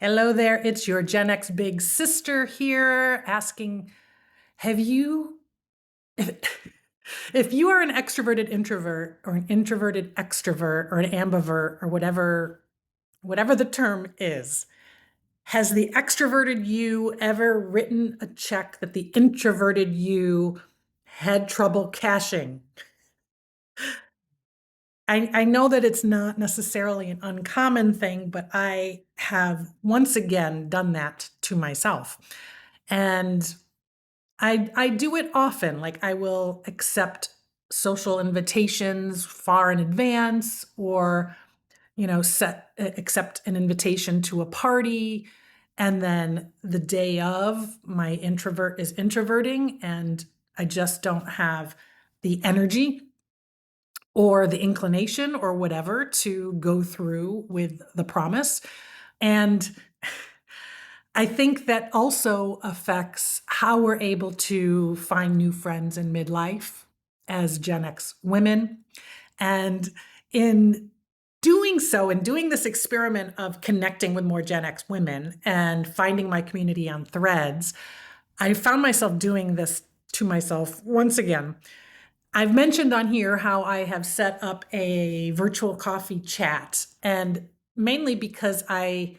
Hello there, it's your Gen X Big Sister here asking, have you, if, if you are an extroverted introvert or an introverted extrovert or an ambivert or whatever the term is, has the extroverted you ever written a check that the introverted you had trouble cashing? I know that it's not necessarily an uncommon thing, but I have once again done that to myself. And I do it often. Like I will accept social invitations far in advance or, accept an invitation to a party. And then the day of, my introvert is introverting and I just don't have the energy or the inclination or whatever to go through with the promise. And I think that also affects how we're able to find new friends in midlife as Gen X women. And in doing so, and doing this experiment of connecting with more Gen X women and finding my community on Threads, I found myself doing this to myself once again. I've mentioned on here how I have set up a virtual coffee chat, and mainly because I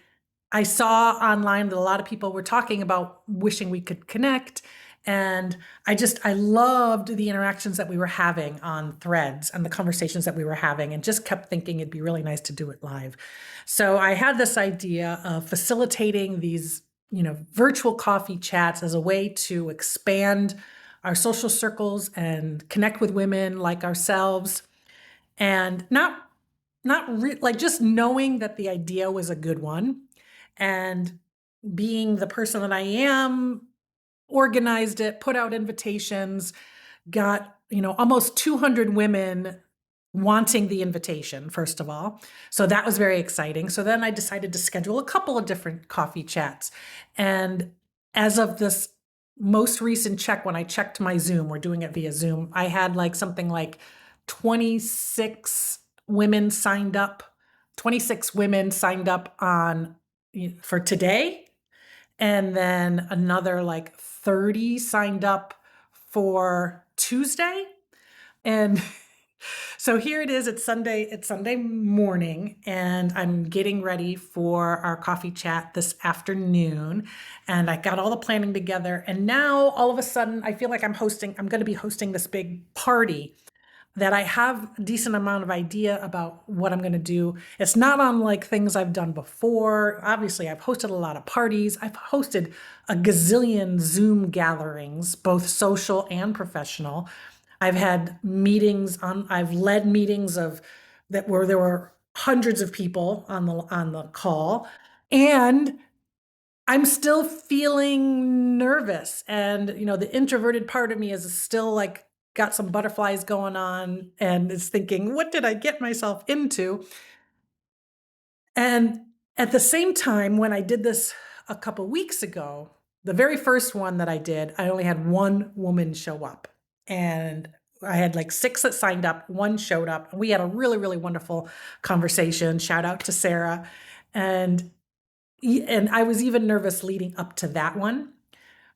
saw online that a lot of people were talking about wishing we could connect. And I loved the interactions that we were having on Threads and the conversations that we were having, and just kept thinking it'd be really nice to do it live. So I had this idea of facilitating these, virtual coffee chats as a way to expand our social circles and connect with women like ourselves, and like just knowing that the idea was a good one, and being the person that I am, organized it, put out invitations, got, almost 200 women wanting the invitation, first of all. So that was very exciting. So then I decided to schedule a couple of different coffee chats. And as of this most recent check, when I checked my Zoom, we're doing it via Zoom, I had like something like 26 women signed up, 26 women signed up on for today, and then another like 30 signed up for Tuesday. And so here it is. It's Sunday morning, and I'm getting ready for our coffee chat this afternoon. And I got all the planning together. And now all of a sudden, I feel like I'm going to be hosting this big party that I have a decent amount of idea about what I'm going to do. It's not unlike things I've done before. Obviously, I've hosted a lot of parties. I've hosted a gazillion Zoom gatherings, both social and professional. I've led meetings of that where there were hundreds of people on the call. And I'm still feeling nervous, and the introverted part of me is still like got some butterflies going on and is thinking, what did I get myself into? And at the same time, when I did this a couple weeks ago, the very first one that I did, I only had one woman show up. And I had like six that signed up, one showed up, and we had a really, really wonderful conversation. Shout out to Sarah. And and I was even nervous leading up to that one.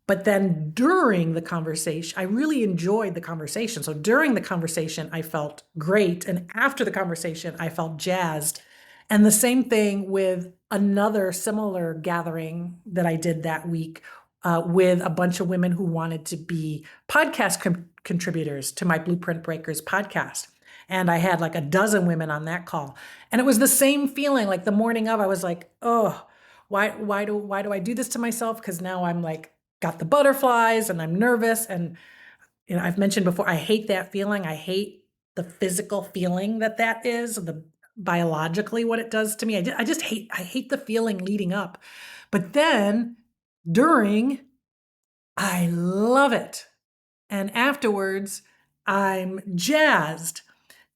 But then during the conversation, I really enjoyed the conversation. So during the conversation, I felt great. And after the conversation, I felt jazzed. And the same thing with another similar gathering that I did that week, with a bunch of women who wanted to be podcast contributors to my Blueprint Breakers podcast. And I had like a dozen women on that call. And it was the same feeling. Like the morning of, I was like, oh, why do I do this to myself? Because now I'm like, got the butterflies and I'm nervous. And, I've mentioned before, I hate that feeling. I hate the physical feeling that is, the biologically what it does to me. I hate the feeling leading up. But then during, I love it. And afterwards, I'm jazzed.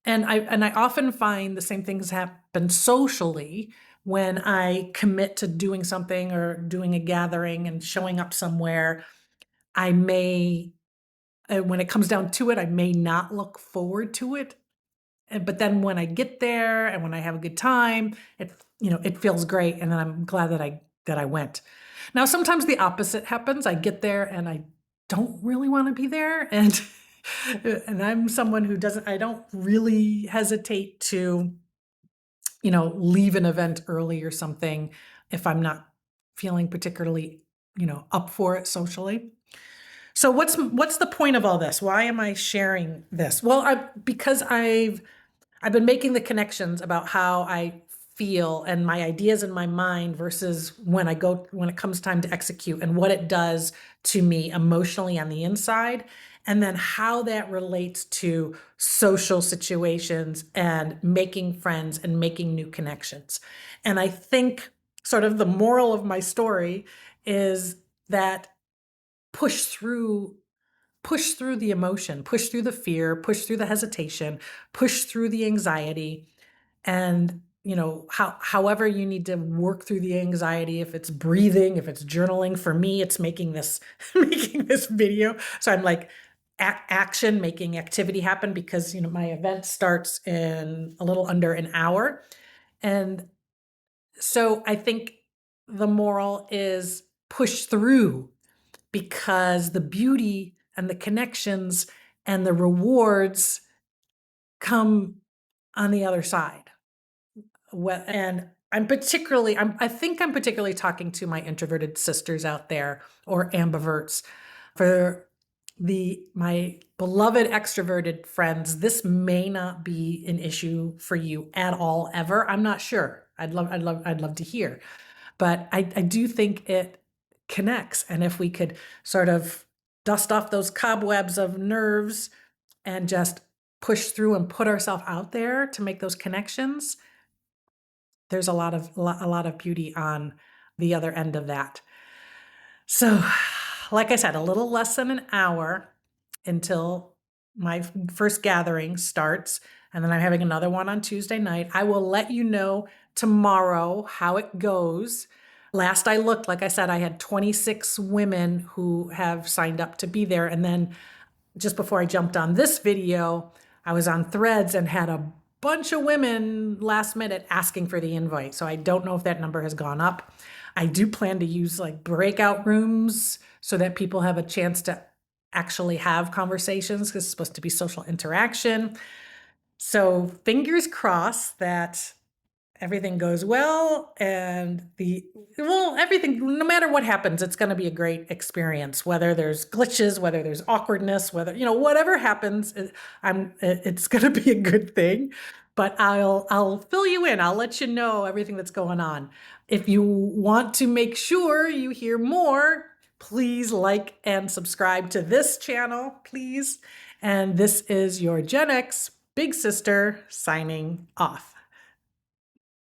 And I often find the same things happen socially when I commit to doing something or doing a gathering and showing up somewhere. I may, when it comes down to it, I may not look forward to it. But then when I get there and when I have a good time, it feels great. And then I'm glad that I that I went. Now, sometimes the opposite happens. I get there and I don't really want to be there. And and I'm someone who I don't really hesitate to, leave an event early or something if I'm not feeling particularly, up for it socially. So what's the point of all this? Why am I sharing this? Well, because I've been making the connections about how I feel and my ideas in my mind versus when it comes time to execute, and what it does to me emotionally on the inside, and then how that relates to social situations and making friends and making new connections. And I think sort of the moral of my story is that push through push through the emotion, push through the fear, push through the hesitation, push through the anxiety. And, however you need to work through the anxiety, if it's breathing, if it's journaling. For me, it's making this making this video. So I'm like action, making activity happen, because, my event starts in a little under an hour. And so I think the moral is push through, because the beauty and the connections and the rewards come on the other side. And I think I'm particularly talking to my introverted sisters out there, or ambiverts. For my beloved extroverted friends, this may not be an issue for you at all, ever. I'm not sure. I'd love to hear. But I do think it connects. And if we could sort of dust off those cobwebs of nerves and just push through and put ourselves out there to make those connections, there's a lot of beauty on the other end of that. So, like I said, a little less than an hour until my first gathering starts. And then I'm having another one on Tuesday night. I will let you know tomorrow how it goes. Last I looked, like I said, I had 26 women who have signed up to be there. And then just before I jumped on this video, I was on Threads and had a bunch of women last minute asking for the invite. So I don't know if that number has gone up. I do plan to use like breakout rooms so that people have a chance to actually have conversations, because it's supposed to be social interaction. So fingers crossed that everything goes well, and everything, no matter what happens, it's going to be a great experience, whether there's glitches, whether there's awkwardness, whatever happens, it's going to be a good thing. But I'll fill you in. I'll let you know everything that's going on. If you want to make sure you hear more, please like and subscribe to this channel, please. And this is your Gen X Big Sister signing off.